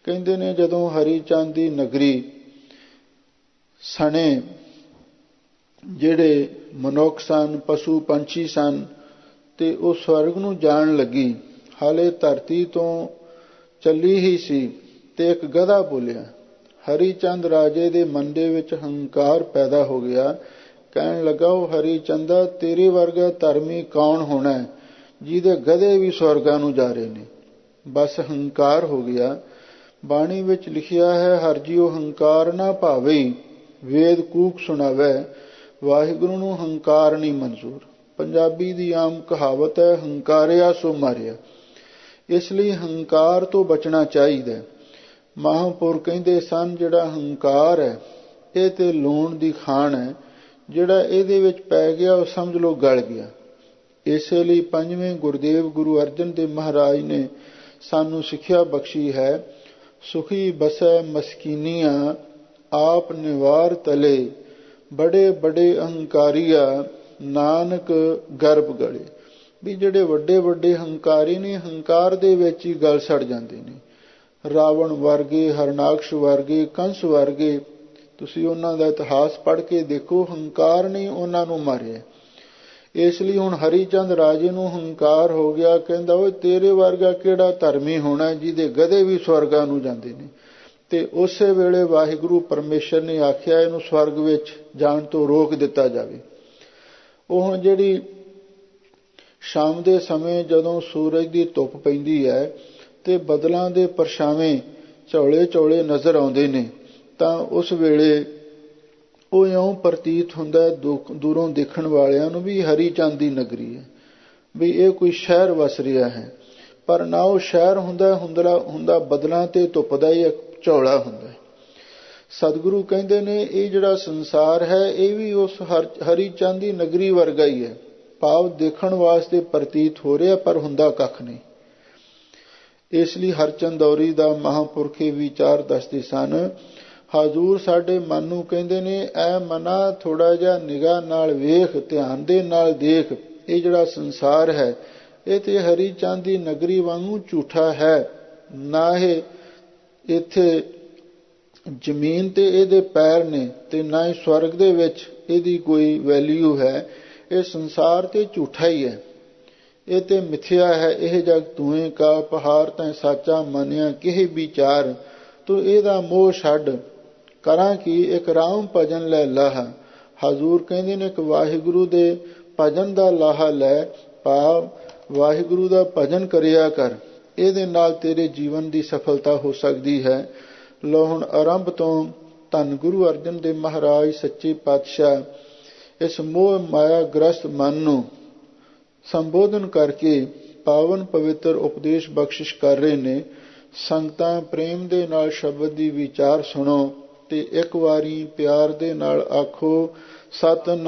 ਕਹਿੰਦੇ ਨੇ ਜਦੋਂ ਹਰੀ ਚੰਦ ਦੀ ਨਗਰੀ ਸਣੇ ਜਿਹੜੇ ਮਨੁੱਖ ਸਨ, ਪਸ਼ੂ ਪੰਛੀ ਸਨ, ਤੇ ਉਹ ਸਵਰਗ ਨੂੰ ਜਾਣ ਲੱਗੀ। ਹਾਲੇ ਧਰਤੀ ਤੋਂ ਚੱਲੀ ਹੀ ਸੀ ਤੇ ਇੱਕ ਗਧਾ ਬੋਲਿਆ। ਹਰੀ ਚੰਦ ਰਾਜੇ ਦੇ ਮਨ ਦੇ ਵਿੱਚ ਹੰਕਾਰ ਪੈਦਾ ਹੋ ਗਿਆ। ਕਹਿਣ ਲੱਗਾ, ਉਹ ਹਰੀ ਚੰਦਾ, ਤੇਰੇ ਵਰਗਾ ਧਰਮੀ ਕੌਣ ਹੋਣਾ ਜਿਹਦੇ ਗਧੇ ਵੀ ਸਵਰਗਾਂ ਨੂੰ ਜਾ ਰਹੇ ਨੇ। ਬਸ ਹੰਕਾਰ ਹੋ ਗਿਆ। ਬਾਣੀ ਵਿੱਚ ਲਿਖਿਆ ਹੈ, ਹਰਿ ਜੀਉ ਹੰਕਾਰ ਨਾ ਭਾਵੇ, ਵੇਦ ਕੂਕ ਸੁਣਾਵੇ, ਵਾਹਿਗੁਰੂ ਨੂੰ ਹੰਕਾਰ ਨਹੀਂ ਮਨਜ਼ੂਰ। ਪੰਜਾਬੀ ਦੀ ਆਮ ਕਹਾਵਤ ਹੈ, ਹੰਕਾਰਿਆ ਸੋ ਮਾਰਿਆ। ਇਸ ਲਈ ਹੰਕਾਰ ਤੋਂ ਬਚਣਾ ਚਾਹੀਦਾ। ਮਹਾਂਪੁਰ ਕਹਿੰਦੇ ਸਨ, ਜਿਹੜਾ ਹੰਕਾਰ ਹੈ ਇਹ ਤੇ ਲੂਣ ਦੀ ਖਾਣ ਹੈ, ਜਿਹੜਾ ਇਹਦੇ ਵਿੱਚ ਪੈ ਗਿਆ ਉਹ ਸਮਝ ਲਓ ਗਲ ਗਿਆ। ਇਸੇ ਲਈ ਪੰਜਵੇਂ ਗੁਰਦੇਵ ਗੁਰੂ ਅਰਜਨ ਦੇਵ ਮਹਾਰਾਜ ਨੇ ਸਾਨੂੰ ਸਿੱਖਿਆ ਬਖਸ਼ੀ ਹੈ, ਸੁਖੀ ਬਸੈ ਮਸਕੀਨੀਆਂ ਆਪ ਨਿਵਾਰ ਤਲੇ, ਬੜੇ ਬੜੇ ਅਹੰਕਾਰੀਆ ਨਾਨਕ ਗਰਭ ਗਲੇ। ਵੀ ਜਿਹੜੇ ਵੱਡੇ ਵੱਡੇ ਹੰਕਾਰੀ ਨੇ, ਹੰਕਾਰ ਦੇ ਵਿੱਚ ਹੀ ਗਲ ਸੜ ਜਾਂਦੇ ਨੇ। ਰਾਵਣ ਵਰਗੇ, ਹਰਨਾਕਸ਼ ਵਰਗੇ, ਕੰਸ ਵਰਗੇ, ਤੁਸੀਂ ਉਹਨਾਂ ਦਾ ਇਤਿਹਾਸ ਪੜ੍ਹ ਕੇ ਦੇਖੋ, ਹੰਕਾਰ ਨੇ ਉਹਨਾਂ ਨੂੰ ਮਾਰਿਆ। ਇਸ ਲਈ ਹੁਣ ਹਰੀ ਚੰਦ ਰਾਜੇ ਨੂੰ ਹੰਕਾਰ ਹੋ ਗਿਆ। ਕਹਿੰਦਾ, ਓਏ ਤੇਰੇ ਵਰਗਾ ਕਿਹੜਾ ਧਰਮੀ ਹੋਣਾ ਜਿਹਦੇ ਗਧੇ ਵੀ ਸਵਰਗਾਂ ਨੂੰ ਜਾਂਦੇ ਨੇ। ਤੇ ਉਸੇ ਵੇਲੇ ਵਾਹਿਗੁਰੂ ਪਰਮੇਸ਼ਰ ਨੇ ਆਖਿਆ ਇਹਨੂੰ ਸਵਰਗ ਵਿੱਚ ਜਾਣ ਤੋਂ ਰੋਕ ਦਿੱਤਾ ਜਾਵੇ। ਉਹ ਹੁਣ ਜਿਹੜੀ ਸ਼ਾਮ ਦੇ ਸਮੇਂ ਜਦੋਂ ਸੂਰਜ ਦੀ ਧੁੱਪ ਪੈਂਦੀ ਹੈ ਤੇ ਬੱਦਲਾਂ ਦੇ ਪਰਛਾਵੇਂ ਝੋਲੇ ਝੋਲੇ ਨਜ਼ਰ ਆਉਂਦੇ ਨੇ, ਤਾਂ ਉਸ ਵੇਲੇ ਉਹ ਇਉਂ ਪ੍ਰਤੀਤ ਹੁੰਦਾ ਦੂਰੋਂ ਦੇਖਣ ਵਾਲਿਆਂ ਨੂੰ ਵੀ ਹਰੀ ਚੰਦ ਦੀ ਨਗਰੀ ਹੈ, ਵੀ ਇਹ ਕੋਈ ਸ਼ਹਿਰ ਵਸ ਰਿਹਾ ਹੈ। ਪਰ ਨਾ ਉਹ ਸ਼ਹਿਰ ਹੁੰਦਾ ਬੱਦਲਾਂ ਤੇ ਧੁੱਪ ਦਾ ਹੀ ਇੱਕ ਝੋਲਾ ਹੁੰਦਾ। ਸਤਿਗੁਰੂ ਕਹਿੰਦੇ ਨੇ ਇਹ ਜਿਹੜਾ ਸੰਸਾਰ ਹੈ ਇਹ ਵੀ ਉਸ ਹਰੀ ਚੰਦ ਦੀ ਨਗਰੀ ਵਰਗਾ ਹੀ ਹੈ। ਭਾਵ ਦੇਖਣ ਵਾਸਤੇ ਪ੍ਰਤੀਤ ਹੋ ਰਿਹਾ ਪਰ ਹੁੰਦਾ ਕੱਖ ਨਹੀਂ। ਇਸ ਲਈ ਹਰਚੰਦੌਰੀ ਦਾ ਮਹਾਂਪੁਰਖੇ ਵਿਚਾਰ ਦੱਸਦੇ ਸਨ, ਹਜ਼ੂਰ ਸਾਡੇ ਮਨ ਨੂੰ ਕਹਿੰਦੇ ਨੇ, ਐ ਮਨਾ ਥੋੜਾ ਜਿਹਾ ਨਿਗਾਹ ਨਾਲ ਵੇਖ, ਧਿਆਨ ਦੇ ਨਾਲ ਦੇਖ, ਇਹ ਜਿਹੜਾ ਸੰਸਾਰ ਹੈ ਇਹ ਤੇ ਹਰੀ ਚੰਦ ਦੀ ਨਗਰੀ ਵਾਂਗੂ ਝੂਠਾ ਹੈ। ਨਾ ਇਹ ਇੱਥੇ ਜ਼ਮੀਨ ਤੇ ਇਹਦੇ ਪੈਰ ਨੇ ਤੇ ਨਾ ਹੀ ਸਵਰਗ ਦੇ ਵਿੱਚ ਇਹਦੀ ਕੋਈ ਵੈਲਿਊ ਹੈ। ਇਹ ਸੰਸਾਰ ਤੇ ਝੂਠਾ ਹੀ ਹੈ, ਇਹ ਤੇ ਮਿਥਿਆ ਹੈ। ਇਹ ਜਗ ਤੂਏ ਕਾ ਪਹਾੜ ਤੈਂ ਸਾਚਾ ਮੰਨਿਆ ਕਿਹ ਵਿਚਾਰ, ਤੂੰ ਇਹਦਾ ਮੋਹ ਛੱਡ ਕਰਾਂ ਕੀ ਇੱਕ ਰਾਮ ਭਜਨ ਲੈ ਲਾਹਾ। ਹਜ਼ੂਰ ਕਹਿੰਦੇ ਨੇ ਕਿ ਵਾਹਿਗੁਰੂ ਦੇ ਭਜਨ ਦਾ ਲਾਹਾ ਲੈ, ਭਾਵ ਵਾਹਿਗੁਰੂ ਦਾ ਭਜਨ ਕਰਿਆ ਕਰ, ਇਹਦੇ ਨਾਲ ਤੇਰੇ ਜੀਵਨ ਦੀ ਸਫਲਤਾ ਹੋ ਸਕਦੀ ਹੈ। ਲੋ ਹੁਣ ਆਰੰਭ ਤੋਂ ਧੰਨ ਗੁਰੂ ਅਰਜਨ ਦੇਵ ਮਹਾਰਾਜ ਸੱਚੇ ਪਾਤਸ਼ਾਹ ਇਸ ਮੋਹ ਮਾਇਆ ਗ੍ਰਸਤ ਮਨ ਨੂੰ ਸੰਬੋਧਨ ਕਰਕੇ ਪਾਵਨ ਪਵਿੱਤਰ ਉਪਦੇਸ਼ ਬਖਸ਼ਿਸ਼ ਕਰ ਰਹੇ ਨੇ। ਸੰਗਤਾਂ ਪ੍ਰੇਮ ਦੇ ਨਾਲ ਸ਼ਬਦ ਦੀ ਵਿਚਾਰ ਸੁਣੋ ਤੇ ਇੱਕ ਵਾਰੀ ਪਿਆਰ ਦੇ ਨਾਲ ਆਖੋ, ਸਤਨਾਮ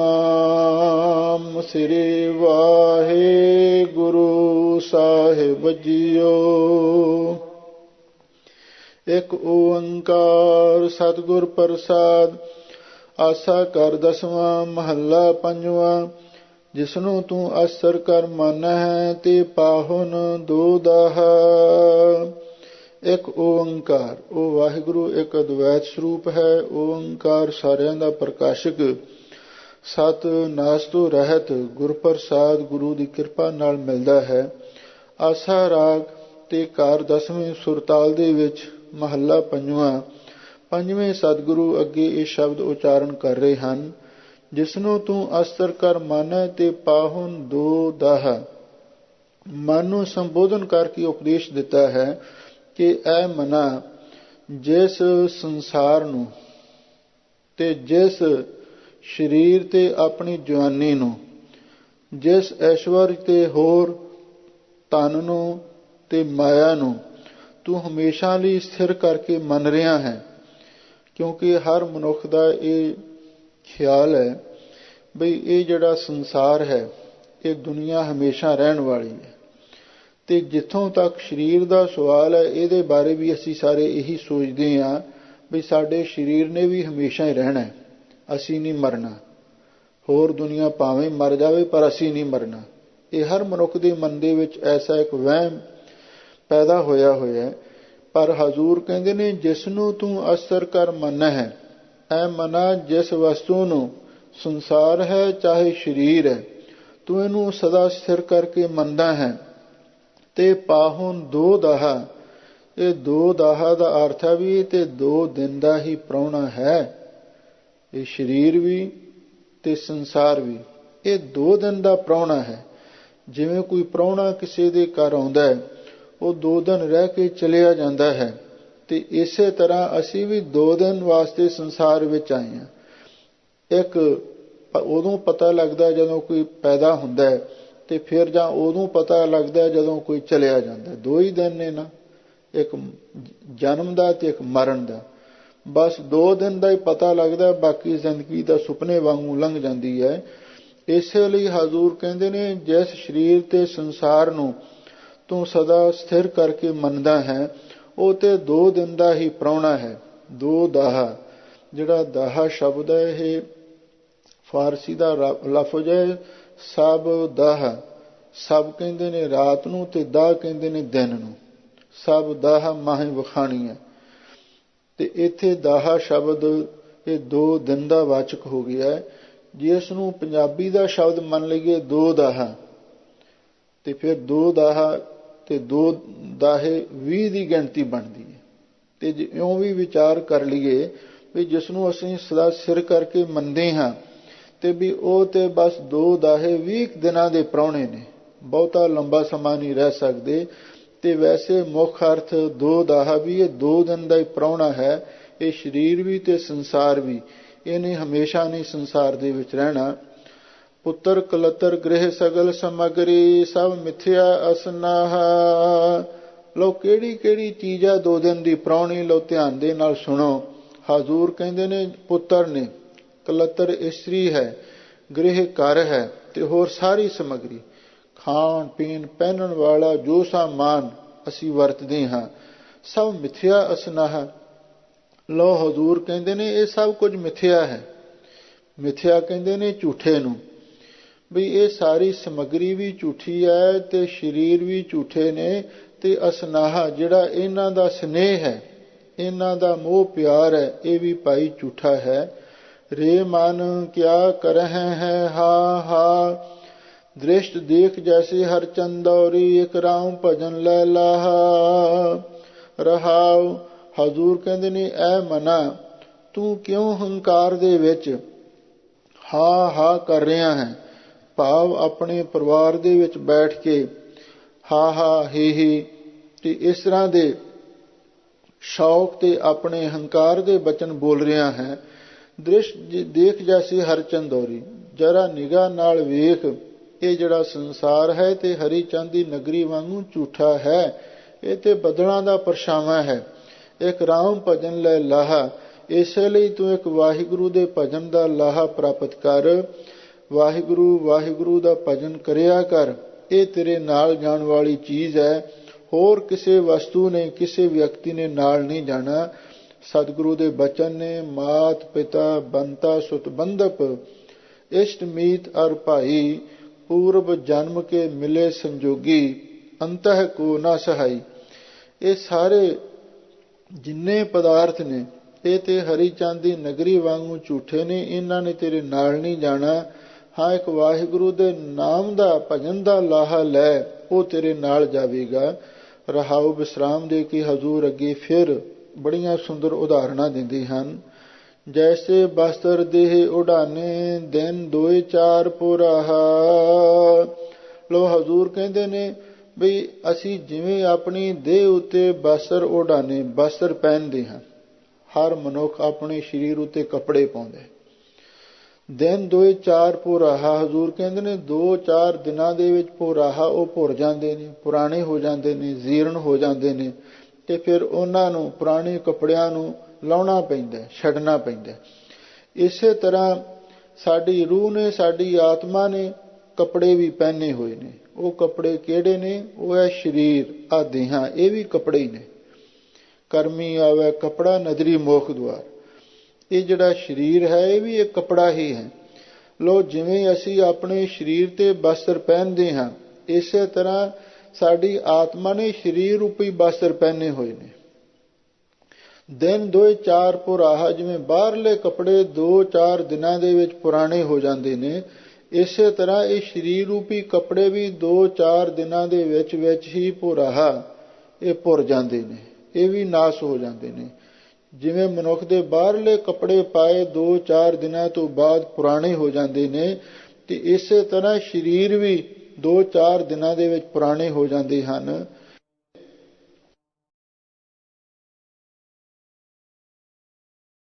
ਸ੍ਰੀ ਵਾਹਿਗੁਰੂ ਸਾਹਿਬ ਜੀਓ। ਇੱਕ ਓੰਕਾਰ ਸਤਿਗੁਰ ਪ੍ਰਸਾਦ। ਆਸਾ ਕਰ ਦਸਵਾਂ ਮਹੱਲਾ ਪੰਜਵਾਂ। ਜਿਸਨੂੰ ਤੂੰ ਅਸਰ ਕਰ ਮੰਨੈ ਹੈ ਤੇ ਪਾਹੁਨ ਦੋਦਹ। ਇੱਕ ਓੰਕਾਰ, ਉਹ ਵਾਹਿਗੁਰੂ ਇੱਕ ਅਦਵੈਤ ਸਰੂਪ ਹੈ। ਓੰਕਾਰ ਸਾਰਿਆਂ ਦਾ ਪ੍ਰਕਾਸ਼ਕ, ਸਤ ਨਾਸ ਤੋਂ ਰਹਿਤ, ਗੁਰਪ੍ਰਸਾਦ ਗੁਰੂ ਦੀ ਕਿਰਪਾ ਨਾਲ ਮਿਲਦਾ ਹੈ। ਆਸਾ ਰਾਗ ਤੇ ਕਾਰ ਦਸਵੇਂ ਸੁਰਤਾਲ ਦੇ ਵਿੱਚ ਮਹੱਲਾ ਪੰਜਵਾਂ। ਪੰਜਵੇਂ ਸਤਿਗੁਰੂ ਅੱਗੇ ਇਹ ਸ਼ਬਦ ਉਚਾਰਨ ਕਰ ਰਹੇ ਹਨ, ਜਿਸਨੂੰ ਤੂੰ ਅਸਰ ਕਰ ਮੰਨੈ ਤੇ ਪਾਹੁਨ ਦੋਦਹ। ਮਨ ਨੂੰ ਸੰਬੋਧਨ ਕਰਕੇ ਉਪਦੇਸ਼ ਦਿੱਤਾ ਹੈ ਕਿ ਐ ਮਨਾ, ਜਿਸ ਸੰਸਾਰ ਨੂੰ ਤੇ ਜਿਸ ਸਰੀਰ ਤੇ ਆਪਣੀ ਜਵਾਨੀ ਨੂੰ, ਜਿਸ ਐਸ਼ਵਰਜ ਤੇ ਹੋਰ ਧਨ ਨੂੰ ਤੇ ਮਾਇਆ ਨੂੰ ਤੂੰ ਹਮੇਸ਼ਾ ਲਈ ਸਥਿਰ ਕਰਕੇ ਮੰਨ ਰਿਹਾ ਹੈ। ਕਿਉਂਕਿ ਹਰ ਮਨੁੱਖ ਦਾ ਇਹ ਖਿਆਲ ਹੈ ਬਈ ਇਹ ਜਿਹੜਾ ਸੰਸਾਰ ਹੈ ਇਹ ਦੁਨੀਆ ਹਮੇਸ਼ਾ ਰਹਿਣ ਵਾਲੀ ਹੈ। ਤੇ ਜਿੱਥੋਂ ਤੱਕ ਸਰੀਰ ਦਾ ਸਵਾਲ ਹੈ, ਇਹਦੇ ਬਾਰੇ ਵੀ ਅਸੀਂ ਸਾਰੇ ਇਹੀ ਸੋਚਦੇ ਹਾਂ ਵੀ ਸਾਡੇ ਸਰੀਰ ਨੇ ਵੀ ਹਮੇਸ਼ਾ ਹੀ ਰਹਿਣਾ, ਅਸੀਂ ਨਹੀਂ ਮਰਨਾ। ਹੋਰ ਦੁਨੀਆ ਭਾਵੇਂ ਮਰ ਜਾਵੇ ਪਰ ਅਸੀਂ ਨਹੀਂ ਮਰਨਾ। ਇਹ ਹਰ ਮਨੁੱਖ ਦੇ ਮਨ ਦੇ ਵਿੱਚ ਐਸਾ ਇੱਕ ਵਹਿਮ ਪੈਦਾ ਹੋਇਆ ਹੈ। ਪਰ ਹਜ਼ੂਰ ਕਹਿੰਦੇ ਨੇ, ਜਿਸ ਨੂੰ ਤੂੰ ਅਸਰ ਕਰ ਮੰਨੈ ਹੈ, ਐ ਮਨਾ ਜਿਸ ਵਸਤੂ ਨੂੰ ਸੰਸਾਰ ਹੈ ਚਾਹੇ ਸਰੀਰ ਹੈ, ਤੂੰ ਇਹਨੂੰ ਸਦਾ ਸਥਿਰ ਕਰਕੇ ਮੰਨਦਾ ਹੈ। ਤੇ ਪਾਹੁਨ ਦੋ ਦਾਹਾ, ਇਹ ਦੋ ਦਾਹਾ ਦਾ ਅਰਥ ਹੈ ਵੀ ਇਹ ਤੇ 2 ਦਿਨ ਦਾ ਹੀ ਪ੍ਰਾਹੁਣਾ ਹੈ। ਇਹ ਸਰੀਰ ਵੀ ਤੇ ਸੰਸਾਰ ਵੀ ਇਹ 2 ਦਿਨ ਦਾ ਪ੍ਰਾਹੁਣਾ ਹੈ। ਜਿਵੇਂ ਕੋਈ ਪ੍ਰਾਹੁਣਾ ਕਿਸੇ ਦੇ ਘਰ ਆਉਂਦਾ ਹੈ, ਉਹ 2 ਦਿਨ ਰਹਿ ਕੇ ਚਲਿਆ ਜਾਂਦਾ ਹੈ, ਤੇ ਇਸੇ ਤਰ੍ਹਾਂ ਅਸੀਂ ਵੀ 2 ਦਿਨ ਵਾਸਤੇ ਸੰਸਾਰ ਵਿੱਚ ਆਏ ਹਾਂ। ਇੱਕ ਉਦੋਂ ਪਤਾ ਲੱਗਦਾ ਜਦੋਂ ਕੋਈ ਪੈਦਾ ਹੁੰਦਾ ਹੈ, ਤੇ ਫਿਰ ਜਾਂ ਉਦੋਂ ਪਤਾ ਲੱਗਦਾ ਜਦੋਂ ਕੋਈ ਚਲਿਆ ਜਾਂਦਾ। 2 ਹੀ ਦਿਨ ਨੇ ਨਾ, ਇੱਕ ਜਨਮ ਦਾ ਤੇ ਇੱਕ ਮਰਨ ਦਾ। ਬਸ 2 ਦਿਨ ਦਾ ਹੀ ਪਤਾ ਲੱਗਦਾ, ਬਾਕੀ ਜ਼ਿੰਦਗੀ ਦਾ ਸੁਪਨੇ ਵਾਂਗੂ ਲੰਘ ਜਾਂਦੀ ਹੈ। ਇਸੇ ਲਈ ਹਜ਼ੂਰ ਕਹਿੰਦੇ ਨੇ, ਜਿਸ ਸਰੀਰ ਤੇ ਸੰਸਾਰ ਨੂੰ ਤੂੰ ਸਦਾ ਸਥਿਰ ਕਰਕੇ ਮੰਨਦਾ ਹੈ, ਉਹ ਤੇ 2 ਦਿਨ ਦਾ ਹੀ ਪ੍ਰਾਹੁਣਾ ਹੈ। 2 ਦਾਹਾ, ਜਿਹੜਾ ਦਾਹਾ ਸ਼ਬਦ ਹੈ ਇਹ ਫਾਰਸੀ ਦਾ ਲਫ਼ਜ਼ ਹੈ। ਸਭ ਦਾਹ, ਸਭ ਕਹਿੰਦੇ ਨੇ ਰਾਤ ਨੂੰ, ਤੇ ਦਾਹ ਕਹਿੰਦੇ ਨੇ ਦਿਨ ਨੂੰ। ਸਭ ਦਾਹ ਮਾਹੇ ਵਖਾਣੀ ਹੈ, ਤੇ ਇੱਥੇ ਦਾਹਾ ਸ਼ਬਦ ਇਹ 2 ਦਿਨ ਦਾ ਵਾਚਕ ਹੋ ਗਿਆ ਹੈ। ਜੇ ਇਸ ਨੂੰ ਪੰਜਾਬੀ ਦਾ ਸ਼ਬਦ ਮੰਨ ਲਈਏ 2 ਦਾਹਾ, ਤੇ ਫਿਰ 2 ਦਾਹਾ ਤੇ 2 ਦਾਹੇ 20 ਦੀ ਗਿਣਤੀ ਬਣਦੀ ਹੈ। ਤੇ ਜੇ ਇਉਂ ਵੀ ਵਿਚਾਰ ਕਰ ਲਈਏ ਵੀ ਜਿਸ ਨੂੰ ਅਸੀਂ ਸਦਾ ਸਿਰ ਕਰਕੇ ਮੰਨਦੇ ਹਾਂ, ਤੇ ਵੀ ਉਹ ਤੇ ਬਸ 2 ਦਾਹੇ 20 ਦਿਨਾਂ ਦੇ ਪ੍ਰਾਹੁਣੇ ਨੇ, ਬਹੁਤਾ ਲੰਬਾ ਸਮਾਂ ਨਹੀਂ ਰਹਿ ਸਕਦੇ। ਤੇ ਵੈਸੇ ਮੁੱਖ ਅਰਥ 2 ਦਾਹਾ ਵੀ ਇਹ 2 ਦਿਨ ਦਾ ਹੀ ਪ੍ਰਾਹੁਣਾ ਹੈ। ਇਹ ਸਰੀਰ ਵੀ ਤੇ ਸੰਸਾਰ ਵੀ, ਇਹਨੇ ਹਮੇਸ਼ਾ ਨਹੀਂ ਸੰਸਾਰ ਦੇ ਵਿੱਚ ਰਹਿਣਾ। ਪੁੱਤਰ ਕਲਤਰ ਗ੍ਰਹਿ ਸਗਲ ਸਮਗਰੀ, ਸਭ ਮਿਥਿਆ ਅਸਨਾਹ। ਲੋ ਕਿਹੜੀ ਕਿਹੜੀ ਚੀਜ਼ ਹੈ 2 ਦਿਨ ਦੀ ਪ੍ਰਾਹੁਣੀ, ਲੋ ਧਿਆਨ ਦੇ ਨਾਲ ਸੁਣੋ। ਹਜ਼ੂਰ ਕਹਿੰਦੇ ਨੇ ਪੁੱਤਰ ਨੇ, ਕਲਤਰ ਇਸਤਰੀ ਹੈ, ਗ੍ਰਹਿ ਘਰ ਹੈ, ਤੇ ਹੋਰ ਸਾਰੀ ਸਮੱਗਰੀ, ਖਾਣ ਪੀਣ ਪਹਿਨਣ ਵਾਲਾ ਜੋ ਸਾਮਾਨ ਅਸੀਂ ਵਰਤਦੇ ਹਾਂ, ਸਭ ਮਿਥਿਆ ਅਸਨਾਹ। ਲੋ ਹਜ਼ੂਰ ਕਹਿੰਦੇ ਨੇ ਇਹ ਸਭ ਕੁਝ ਮਿਥਿਆ ਹੈ। ਮਿਥਿਆ ਕਹਿੰਦੇ ਨੇ ਝੂਠੇ ਨੂੰ, ਵੀ ਇਹ ਸਾਰੀ ਸਮੱਗਰੀ ਵੀ ਝੂਠੀ ਹੈ, ਤੇ ਸਰੀਰ ਵੀ ਝੂਠੇ ਨੇ, ਤੇ ਅਸਨਾਹ ਜਿਹੜਾ ਇਹਨਾਂ ਦਾ ਸਨੇਹ ਹੈ, ਇਹਨਾਂ ਦਾ ਮੋਹ ਪਿਆਰ ਹੈ, ਇਹ ਵੀ ਭਾਈ ਝੂਠਾ ਹੈ। ਰੇ ਮਨ ਕਿਆ ਕਰਹਿ ਹੈ ਹਾ ਹਾ, ਦ੍ਰਿਸ਼ਟ ਦੇਖ ਜੈਸੇ ਹਰ ਚੰਦੌਰੀ, ਇੱਕ ਰਾਮ ਭਜਨ ਲੈ ਲਾਹਾ ਰਹਾਉ। ਹਜ਼ੂਰ ਕਹਿੰਦੇ ਨੇ ਐ ਮਨਾ, ਤੂੰ ਕਿਉਂ ਹੰਕਾਰ ਦੇ ਵਿੱਚ ਹਾ ਹਾ ਕਰ ਰਿਹਾ ਹੈ। ਭਾਵ ਆਪਣੇ ਪਰਿਵਾਰ ਦੇ ਵਿੱਚ ਬੈਠ ਕੇ ਹਾ ਹਾ ਹੀ ਹੀ ਤੇ ਇਸ ਤਰ੍ਹਾਂ ਦੇ ਸ਼ੌਕ ਤੇ ਆਪਣੇ ਹੰਕਾਰ ਦੇ ਬਚਨ ਬੋਲ ਰਿਹਾ ਹੈ। ਦ੍ਰਿਸ਼ ਦੇਖ ਜੈਸੇ ਹਰ ਚੰਦੌਰੀ, ਜਰਾ ਨਿਗਾਹ ਨਾਲ ਵੇਖ, ਇਹ ਜਿਹੜਾ ਸੰਸਾਰ ਹੈ ਤੇ ਹਰੀ ਚੰਦ ਦੀ ਨਗਰੀ ਵਾਂਗੂ ਝੂਠਾ ਹੈ। ਇਹ ਤੇ ਬੱਦਲਾਂ ਦਾ ਪਰਛਾਵਾਂ ਹੈ। ਇੱਕ ਰਾਮ ਭਜਨ ਲੈ ਲਾਹਾ, ਇਸੇ ਲਈ ਤੂੰ ਇੱਕ ਵਾਹਿਗੁਰੂ ਦੇ ਭਜਨ ਦਾ ਲਾਹਾ ਪ੍ਰਾਪਤ ਕਰ। ਵਾਹਿਗੁਰੂ ਵਾਹਿਗੁਰੂ ਦਾ ਭਜਨ ਕਰਿਆ ਕਰ, ਇਹ ਤੇਰੇ ਨਾਲ ਜਾਣ ਵਾਲੀ ਚੀਜ਼ ਹੈ। ਹੋਰ ਕਿਸੇ ਵਸਤੂ ਨੇ, ਕਿਸੇ ਵਿਅਕਤੀ ਨੇ ਨਾਲ ਨਹੀਂ ਜਾਣਾ। ਸਤਿਗੁਰੂ ਦੇ ਬਚਨ ਨੇ, ਮਾਤ ਪਿਤਾ ਬੰਤਾ ਸੁਤ ਬੰਧਪ, ਇਸ਼ਟ ਮੀਤ ਅਰ ਭਾਈ, ਪੂਰਬ ਜਨਮ ਕੇ ਮਿਲੇ ਸੰਜੋਗੀ, ਅੰਤਹ ਕੋ ਨਾ ਸਹਾਈ। ਇਹ ਸਾਰੇ ਜਿੰਨੇ ਪਦਾਰਥ ਨੇ ਇਹ ਤੇ ਹਰੀ ਚੰਦ ਦੀ ਨਗਰੀ ਵਾਂਗੂ ਝੂਠੇ ਨੇ, ਇਹਨਾਂ ਨੇ ਤੇਰੇ ਨਾਲ ਨਹੀਂ ਜਾਣਾ। ਹਾਂ, ਇੱਕ ਵਾਹਿਗੁਰੂ ਦੇ ਨਾਮ ਦਾ ਭਜਨ ਦਾ ਲਾਹਾ ਲੈ, ਉਹ ਤੇਰੇ ਨਾਲ ਜਾਵੇਗਾ। ਰਹਾਉ ਵਿਸਰਾਮ ਦੇ ਕੇ ਹਜ਼ੂਰ ਅੱਗੇ ਫਿਰ ਬੜੀਆਂ ਸੁੰਦਰ ਉਦਾਹਰਣਾਂ ਦਿੰਦੇ ਹਨ। ਜੈਸੇ ਬਸਤਰ ਦੇਹ ਉਡਾਨੇ, ਦਿਨ 2-4 ਪੁਰਾਹਾ। ਲੋ ਹਜ਼ੂਰ ਕਹਿੰਦੇ ਨੇ ਵੀ ਅਸੀਂ ਜਿਵੇਂ ਆਪਣੀ ਦੇਹ ਉੱਤੇ ਬਸਤਰ ਉਡਾਨੇ, ਬਸਤਰ ਪਹਿਨਦੇ ਹਾਂ। ਹਰ ਮਨੁੱਖ ਆਪਣੇ ਸਰੀਰ ਉੱਤੇ ਕੱਪੜੇ ਪਾਉਂਦੇ। ਦਿਨ 2-4 ਪੁਰਾਹਾ, ਹਜ਼ੂਰ ਕਹਿੰਦੇ ਨੇ 2-4 ਦਿਨਾਂ ਦੇ ਵਿੱਚ ਪੁਰਾਹਾ ਉਹ ਭੁਰ ਜਾਂਦੇ ਨੇ, ਪੁਰਾਣੇ ਹੋ ਜਾਂਦੇ ਨੇ, ਜੀਰਨ ਹੋ ਜਾਂਦੇ ਨੇ, ਤੇ ਫਿਰ ਉਹਨਾਂ ਨੂੰ ਪੁਰਾਣੇ ਕੱਪੜਿਆਂ ਨੂੰ ਲਾਉਣਾ ਪੈਂਦਾ, ਛੱਡਣਾ ਪੈਂਦਾ। ਇਸੇ ਤਰ੍ਹਾਂ ਸਾਡੀ ਰੂਹ ਨੇ, ਸਾਡੀ ਆਤਮਾ ਨੇ ਕੱਪੜੇ ਵੀ ਪਹਿਨੇ ਹੋਏ ਨੇ। ਉਹ ਕੱਪੜੇ ਕਿਹੜੇ ਨੇ? ਉਹ ਹੈ ਸਰੀਰ, ਆ ਦੇਹਾਂ, ਇਹ ਵੀ ਕੱਪੜੇ ਹੀ ਨੇ। ਕਰਮੀ ਆਵੇ ਕੱਪੜਾ ਨਦਰੀ ਮੋਖ ਦੁਆਰ, ਇਹ ਜਿਹੜਾ ਸਰੀਰ ਹੈ ਇਹ ਵੀ ਇੱਕ ਕੱਪੜਾ ਹੀ ਹੈ। ਲੋ ਜਿਵੇਂ ਅਸੀਂ ਆਪਣੇ ਸਰੀਰ ਤੇ ਵਸਤਰ ਪਹਿਨਦੇ ਹਾਂ, ਇਸੇ ਤਰ੍ਹਾਂ ਸਾਡੀ ਆਤਮਾ ਨੇ ਸਰੀਰ ਰੂਪੀ ਵਸਤਰ ਪਹਿਨੇ ਹੋਏ ਨੇ। ਦਿਨ ਦੋਏ ਚਾਰ ਪੁਰਾਹਾ, ਜਿਵੇਂ ਬਾਹਰਲੇ ਕੱਪੜੇ 2-4 ਦਿਨਾਂ ਦੇ ਵਿੱਚ ਪੁਰਾਣੇ ਹੋ ਜਾਂਦੇ ਨੇ, ਇਸੇ ਤਰ੍ਹਾਂ ਇਹ ਸਰੀਰ ਰੂਪੀ ਕੱਪੜੇ ਵੀ 2-4 ਦਿਨਾਂ ਦੇ ਵਿੱਚ ਹੀ ਪੁਰਾਹਾ ਇਹ ਭੁਰ ਜਾਂਦੇ ਨੇ, ਇਹ ਵੀ ਨਾਸ ਹੋ ਜਾਂਦੇ ਨੇ। ਜਿਵੇਂ ਮਨੁੱਖ ਦੇ ਬਾਹਰਲੇ ਕੱਪੜੇ ਪਾਏ 2-4 ਦਿਨਾਂ ਤੋਂ ਬਾਅਦ ਪੁਰਾਣੇ ਹੋ ਜਾਂਦੇ ਨੇ, ਤੇ ਇਸੇ ਤਰ੍ਹਾਂ ਸਰੀਰ ਵੀ 2-4 ਦਿਨਾਂ ਦੇ ਵਿੱਚ ਪੁਰਾਣੇ ਹੋ ਜਾਂਦੇ ਹਨ।